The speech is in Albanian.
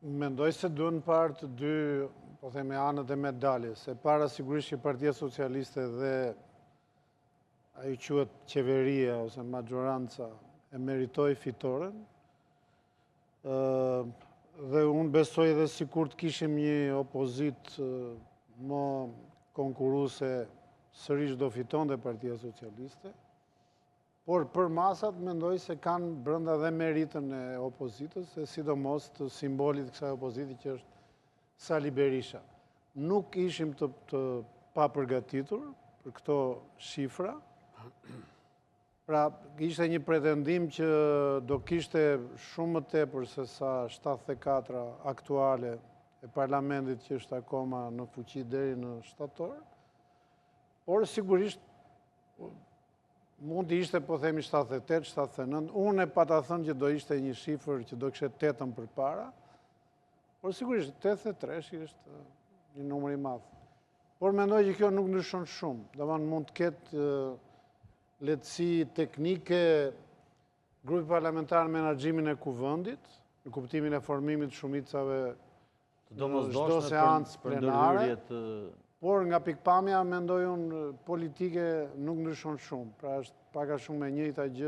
Mendoj se duhen parë të dy, po themi, anët e medaljes. Se para sigurisht që Partia Socialiste dhe ajo quhet qeveria ose maggioranza e meritoi fitoren. Dhe unë besoj edhe si kur të kishim një opozit më konkuruse, sërish do fiton dhe Partia Socialiste. Por për masat mendoj se kanë brenda dhe meritën e opozitës, e sidomos të simbolit kësaj opoziti që është Sali Berisha. Nuk ishim të papërgatitur për këto shifra. Pra, ishte një pretendim që do kishte shumë më tepër se sa 74 aktuale e parlamentit që është akoma në fuqi deri në shtator. Por sigurisht mund të ishte, po themi, 78, 79. Unë e pata thënë që do ishte një shifër që do kishte 8 përpara, por sigurisht 83 është një numër i madh. Por mendoj që kjo nuk ndryshon shumë. Domethënë mund të ketë lehtësi teknike grupi parlamentar në menaxhimin e kuvendit, në kuptimin e formimit të shumicave në çdo seancë plenare. Por nga pikpamja, mendoj unë, politike nuk ndryshon shumë. Pra është pak a shumë e njëjta gjë